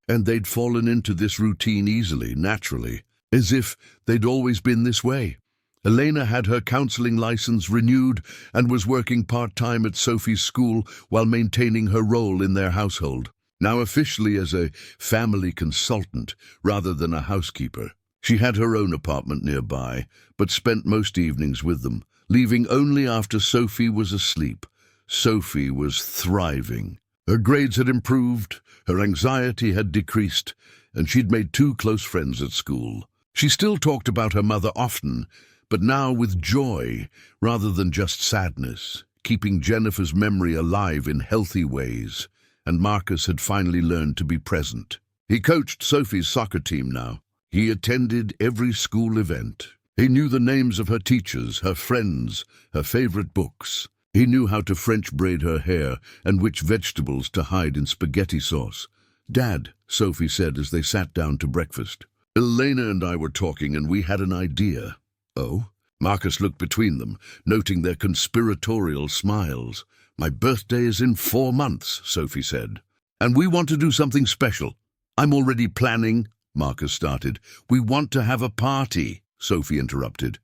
and they'd fallen into this routine easily, naturally, as if they'd always been this way. Elena had her counseling license renewed and was working part-time at Sophie's school while maintaining her role in their household, now officially as a family consultant rather than a housekeeper. She had her own apartment nearby, but spent most evenings with them, leaving only after Sophie was asleep. Sophie was thriving. Her grades had improved, her anxiety had decreased, and she'd made 2 close friends at school. She still talked about her mother often, but now with joy rather than just sadness, keeping Jennifer's memory alive in healthy ways, and Marcus had finally learned to be present. He coached Sophie's soccer team now. He attended every school event. He knew the names of her teachers, her friends, her favorite books. He knew how to French braid her hair and which vegetables to hide in spaghetti sauce. Dad, Sophie said as they sat down to breakfast. Elena and I were talking and we had an idea. Oh? Marcus looked between them, noting their conspiratorial smiles. My birthday is in 4 months, Sophie said. And we want to do something special. I'm already planning, Marcus started. We want to have a party, Sophie interrupted.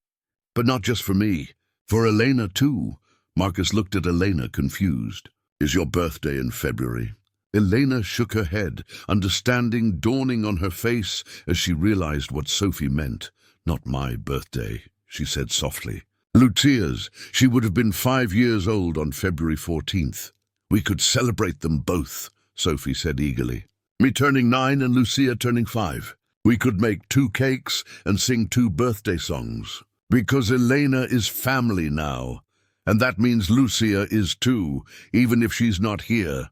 But not just for me. For Elena too. Marcus looked at Elena, confused. Is your birthday in February? Elena shook her head, understanding dawning on her face as she realized what Sophie meant. Not my birthday, she said softly. Lucia's. She would have been 5 years old on February 14th. We could celebrate them both, Sophie said eagerly. Me turning 9 and Lucia turning 5. We could make 2 cakes and sing 2 birthday songs. Because Elena is family now. And that means Lucia is too, even if she's not here.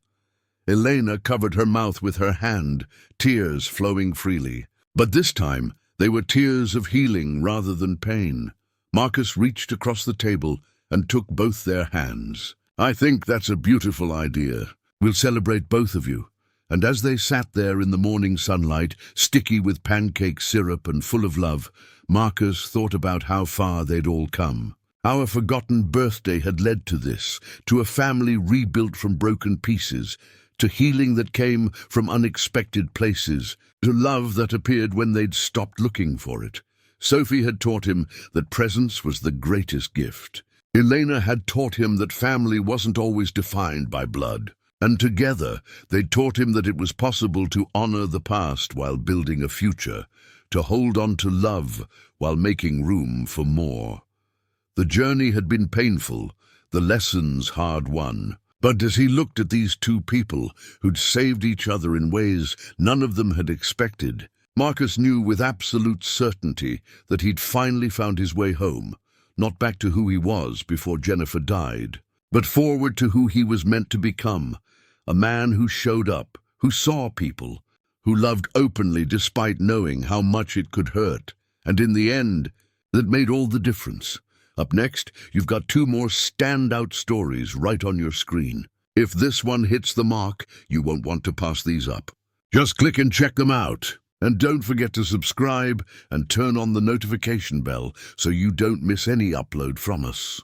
Elena covered her mouth with her hand, tears flowing freely. But this time, they were tears of healing rather than pain. Marcus reached across the table and took both their hands. I think that's a beautiful idea. We'll celebrate both of you. And as they sat there in the morning sunlight, sticky with pancake syrup and full of love, Marcus thought about how far they'd all come. How a forgotten birthday had led to this, to a family rebuilt from broken pieces, to healing that came from unexpected places, to love that appeared when they'd stopped looking for it. Sophie had taught him that presence was the greatest gift. Elena had taught him that family wasn't always defined by blood. And together, they'd taught him that it was possible to honor the past while building a future, to hold on to love while making room for more. The journey had been painful, the lessons hard-won, But as he looked at these two people who'd saved each other in ways none of them had expected, Marcus knew with absolute certainty that he'd finally found his way home, not back to who he was before Jennifer died, but forward to who he was meant to become, a man who showed up, who saw people, who loved openly despite knowing how much it could hurt, and in the end, that made all the difference. Up next, you've got two more standout stories right on your screen. If this one hits the mark, you won't want to pass these up. Just click and check them out. And don't forget to subscribe and turn on the notification bell so you don't miss any upload from us.